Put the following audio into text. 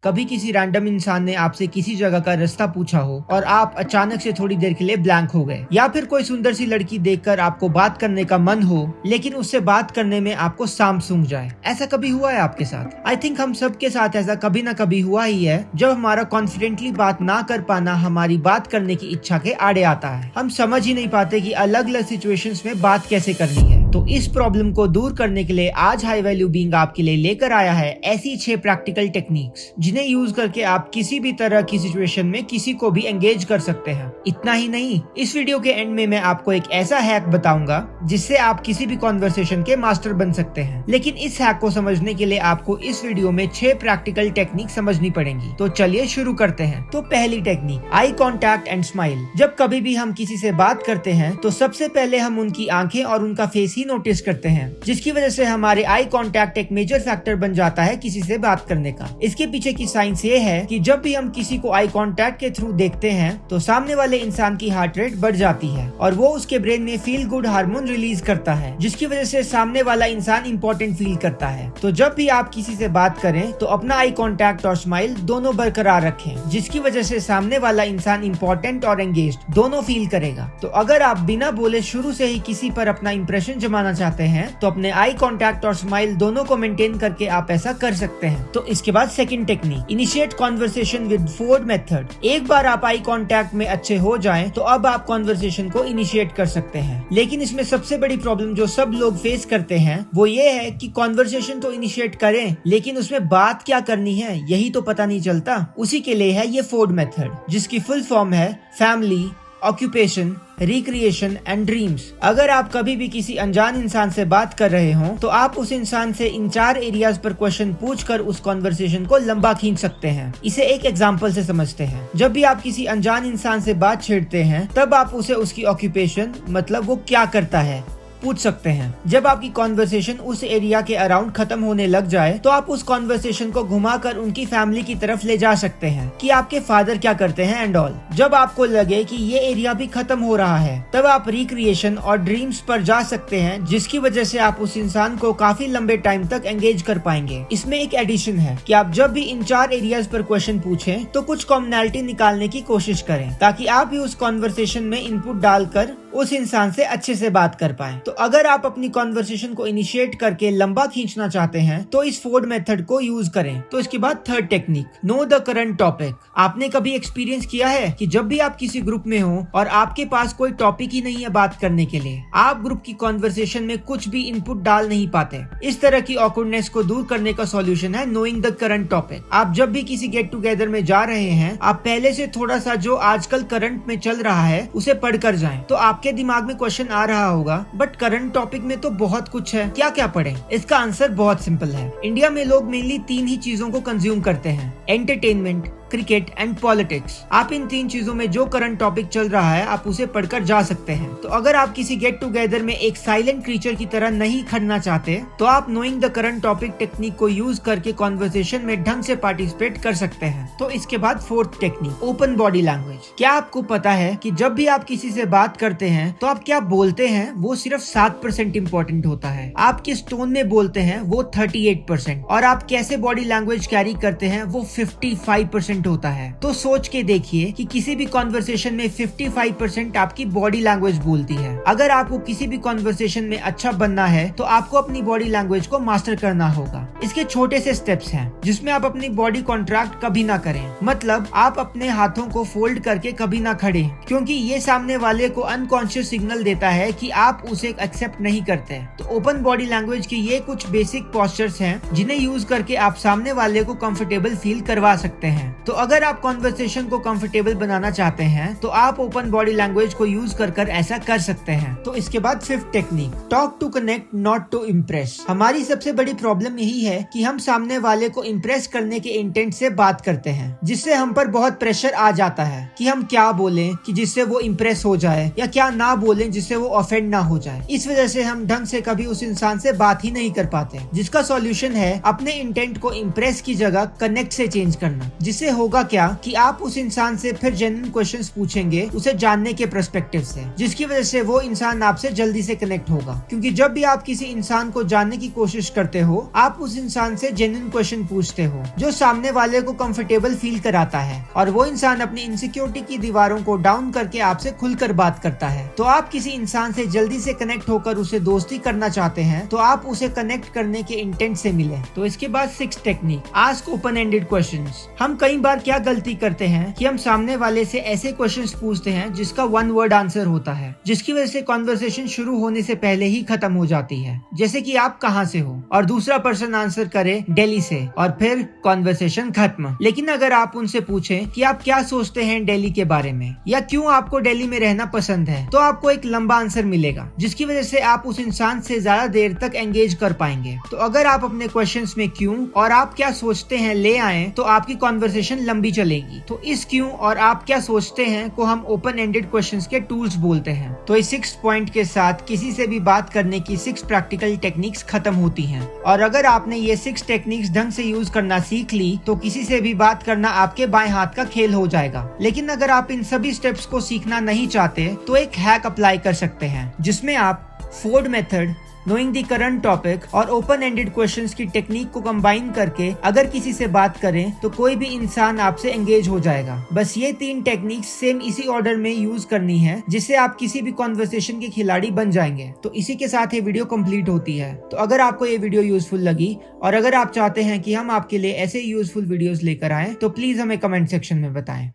कभी किसी रैंडम इंसान ने आपसे किसी जगह का रास्ता पूछा हो और आप अचानक से थोड़ी देर के लिए ब्लैंक हो गए, या फिर कोई सुंदर सी लड़की देखकर आपको बात करने का मन हो लेकिन उससे बात करने में आपको सांप सूंघ जाए। ऐसा कभी हुआ है आपके साथ? आई थिंक हम सब के साथ ऐसा कभी ना कभी हुआ ही है, जब हमारा कॉन्फिडेंटली बात ना कर पाना हमारी बात करने की इच्छा के आड़े आता है। हम समझ ही नहीं पाते कि अलग अलग सिचुएशंस में बात कैसे करनी है। तो इस प्रॉब्लम को दूर करने के लिए आज हाई वैल्यू बीइंग आपके लिए लेकर आया है ऐसी 6 प्रैक्टिकल टेक्निक्स, जिन्हें यूज करके आप किसी भी तरह की सिचुएशन में किसी को भी एंगेज कर सकते हैं। इतना ही नहीं, इस वीडियो के एंड में मैं आपको एक ऐसा हैक बताऊंगा जिससे आप किसी भी कॉन्वर्सेशन के मास्टर बन सकते हैं। लेकिन इस हैक को समझने के लिए आपको इस वीडियो में 6 प्रैक्टिकल टेक्निक समझनी पड़ेंगी। तो चलिए शुरू करते हैं। तो पहली technique, eye contact and smile. जब कभी भी हम किसी से बात करते हैं तो सबसे पहले हम उनकी आंखें और उनका फेस ही नोटिस करते हैं, जिसकी वजह से हमारे आई कॉन्टैक्ट एक मेजर फैक्टर बन जाता है किसी से बात करने का। इसके पीछे की साइंस ये है कि जब भी हम किसी को आई कॉन्टैक्ट के थ्रू देखते हैं तो सामने वाले इंसान की हार्ट रेट बढ़ जाती है और वो उसके ब्रेन में फील गुड हार्मोन रिलीज करता है, जिसकी वजह से सामने वाला इंसान इंपॉर्टेंट फील करता है। तो जब भी आप किसी से बात करें तो अपना आई कॉन्टैक्ट और स्माइल दोनों बरकरार रखें, जिसकी वजह से सामने वाला इंसान इंपॉर्टेंट और एंगेज्ड दोनों फील करेगा। तो अगर आप बिना बोले शुरू से ही किसी पर अपना इंप्रेशन जमाना चाहते हैं तो अपने आई कॉन्टैक्ट और स्माइल दोनों को मेंटेन करके आप ऐसा कर सकते हैं। तो इसके बाद second technique, initiate conversation with Ford method. एक बार आप आई कॉन्टैक्ट में अच्छे हो जाएं तो अब आप कॉन्वर्सेशन को इनिशिएट कर सकते हैं। लेकिन इसमें सबसे बड़ी प्रॉब्लम जो सब लोग फेस करते हैं वो ये है कि कॉन्वर्सेशन तो इनिशिएट करें लेकिन उसमें बात क्या करनी है यही तो पता नहीं चलता। उसी के लिए है ये फोर्ड मेथड, जिसकी फुल फॉर्म है family, occupation, recreation and dreams. अगर आप कभी भी किसी अनजान इंसान से बात कर रहे हो तो आप उस इंसान से इन 4 एरियाज पर क्वेश्चन पूछकर उस कॉन्वर्सेशन को लंबा खींच सकते हैं। इसे एक एग्जांपल से समझते हैं। जब भी आप किसी अनजान इंसान से बात छेड़ते हैं तब आप उसे उसकी ऑक्यूपेशन, मतलब वो क्या करता है, पूछ सकते हैं। जब आपकी कॉन्वर्सेशन उस एरिया के अराउंड खत्म होने लग जाए तो आप उस कॉन्वर्सेशन को घुमाकर उनकी फैमिली की तरफ ले जा सकते हैं कि आपके फादर क्या करते हैं एंड ऑल। जब आपको लगे कि ये एरिया भी खत्म हो रहा है तब आप रिक्रिएशन और ड्रीम्स पर जा सकते हैं, जिसकी वजह से आप उस इंसान को काफी लंबे टाइम तक एंगेज कर पाएंगे। इसमें एक एडिशन है कि आप जब भी इन 4 एरियाज पर क्वेश्चन पूछें तो कुछ कॉमनैलिटी निकालने की कोशिश करें, ताकि आप भी उस कॉन्वर्सेशन में इनपुट डालकर उस इंसान से अच्छे से बात कर पाएं। तो अगर आप अपनी कॉन्वर्सेशन को इनिशिएट करके लंबा खींचना चाहते हैं तो इस फोर्ड मेथड को यूज करें। तो इसके बाद third technique, know the current topic. आपने कभी एक्सपीरियंस किया है कि जब भी आप किसी ग्रुप में हो और आपके पास कोई टॉपिक ही नहीं है बात करने के लिए, आप ग्रुप की कॉन्वर्सेशन में कुछ भी इनपुट डाल नहीं पाते। इस तरह की ऑकवर्डनेस को दूर करने का सॉल्यूशन है नोइंग द करंट टॉपिक। आप जब भी किसी गेट टुगेदर में जा रहे हैं, आप पहले से थोड़ा सा जो आजकल करंट में चल रहा है उसे पढ़कर जाएं। तो आपके दिमाग में क्वेश्चन आ रहा होगा, बट करंट टॉपिक में तो बहुत कुछ है, क्या क्या पढ़ें? इसका आंसर बहुत सिंपल है। इंडिया में लोग मेनली 3 ही चीजों को कंज्यूम करते हैं, एंटरटेनमेंट, क्रिकेट एंड पॉलिटिक्स। आप इन 3 चीजों में जो करंट टॉपिक चल रहा है आप उसे पढ़कर जा सकते हैं। तो अगर आप किसी गेट टुगेदर में एक साइलेंट क्रीचर की तरह नहीं खड़ना चाहते तो आप knowing the current topic technique को यूज करके कॉन्वर्सेशन में ढंग से पार्टिसिपेट कर सकते हैं। तो इसके बाद fourth technique, open body language. क्या आपको पता है कि जब भी आप किसी से बात करते हैं तो आप क्या बोलते हैं वो सिर्फ 7% इम्पोर्टेंट होता है। आप किस टोन में बोलते हैं वो 38% और आप कैसे बॉडी लैंग्वेज कैरी करते हैं वो 55% होता है। तो सोच के देखिए कि किसी भी कॉन्वर्सेशन में 55% आपकी बॉडी लैंग्वेज बोलती है। अगर आपको किसी भी कॉन्वर्सेशन में अच्छा बनना है तो आपको अपनी बॉडी लैंग्वेज को मास्टर करना होगा। इसके छोटे से स्टेप्स हैं जिसमें आप अपनी बॉडी कॉन्ट्रैक्ट कभी ना करें, मतलब आप अपने हाथों को फोल्ड करके कभी ना खड़े, क्योंकि ये सामने वाले को अनकॉन्शियस सिग्नल देता है कि आप उसे एक्सेप्ट नहीं करते। तो ओपन बॉडी लैंग्वेज की ये कुछ बेसिक पोस्चर्स हैं जिन्हें यूज करके आप सामने वाले को कंफर्टेबल फील करवा सकते हैं। तो अगर आप कॉन्वर्सेशन को कंफर्टेबल बनाना चाहते हैं तो आप ओपन बॉडी लैंग्वेज को यूज कर ऐसा कर सकते हैं। तो इसके बाद fifth technique, talk to connect not to impress. हमारी सबसे बड़ी प्रॉब्लम यही है कि हम सामने वाले को इम्प्रेस करने के इंटेंट से बात करते हैं, जिससे हम पर बहुत प्रेशर आ जाता है कि हम क्या बोलें कि जिससे वो इम्प्रेस हो जाए या क्या ना बोलें जिससे वो ऑफेंड ना हो जाए। इस वजह से हम ढंग से कभी उस इंसान से बात ही नहीं कर पाते, जिसका सॉल्यूशन है अपने इंटेंट को इम्प्रेस की जगह कनेक्ट से चेंज करना। जिससे होगा क्या कि आप उस इंसान से फिर जेन्युइन क्वेश्चंस पूछेंगे उसे जानने के पर्सपेक्टिव से, जिसकी वजह से वो इंसान आपसे जल्दी से कनेक्ट होगा। क्योंकि जब भी आप किसी इंसान को जानने की कोशिश करते हो, आप उस इंसान से जेन्युइन क्वेश्चन पूछते हो जो सामने वाले को कंफर्टेबल फील कराता है, और वो इंसान अपनी इनसिक्योरिटी की दीवारों को डाउन करके आपसे खुलकर बात करता है। तो आप किसी इंसान से जल्दी से कनेक्ट होकर उसे दोस्ती करना चाहते हैं, तो आप उसे कनेक्ट करने के इंटेंट से मिले। तो इसके बाद 6 technique, ask open ended questions. हम कई बार क्या गलती करते हैं कि हम सामने वाले से ऐसे क्वेश्चंस पूछते हैं जिसका 1 वर्ड आंसर होता है, जिसकी वजह से कॉन्वर्सेशन शुरू होने से पहले ही खत्म हो जाती है। जैसे कि आप कहां से हो और दूसरा पर्सन आंसर करे दिल्ली से, और फिर कॉन्वर्सेशन खत्म। लेकिन अगर आप उनसे पूछें कि आप क्या सोचते हैं दिल्ली के बारे में, या क्यों आपको दिल्ली में रहना पसंद है, तो आपको एक लंबा आंसर मिलेगा, जिसकी वजह से आप उस इंसान से ज्यादा देर तक एंगेज कर पाएंगे। तो अगर आप अपने क्वेश्चंस में क्यों और आप क्या सोचते हैं ले आए, तो आपकी कॉन्वर्सेशन लंबी चलेगी। तो इस क्यों और आप क्या सोचते हैं को हम ओपन एंडेड क्वेश्चंस के टूल्स बोलते हैं। तो इस 6 पॉइंट के साथ किसी से भी बात करने की 6 प्रैक्टिकल टेक्निक्स खत्म होती हैं। और अगर आपने ये 6 टेक्निक्स ढंग से यूज करना सीख ली, तो किसी से भी बात करना आपके बाएं हाथ का खेल हो जाएगा। लेकिन अगर आप इन सभी स्टेप्स को सीखना नहीं चाहते, तो एक हैक अप्लाई कर सकते हैं, जिसमें आप Ford method, knowing the current topic और ओपन एंडेड क्वेश्चंस की टेक्निक को कंबाइन करके अगर किसी से बात करें, तो कोई भी इंसान आपसे एंगेज हो जाएगा। बस ये 3 टेक्निक सेम इसी ऑर्डर में यूज करनी है, जिससे आप किसी भी कॉन्वर्सेशन के खिलाड़ी बन जाएंगे। तो इसी के साथ ये वीडियो कंप्लीट होती है। तो अगर आपको ये वीडियो यूजफुल लगी और अगर आप चाहते हैं कि हम आपके लिए ऐसे यूजफुल वीडियोस लेकर आएं, तो प्लीज हमें कमेंट सेक्शन में बताएं।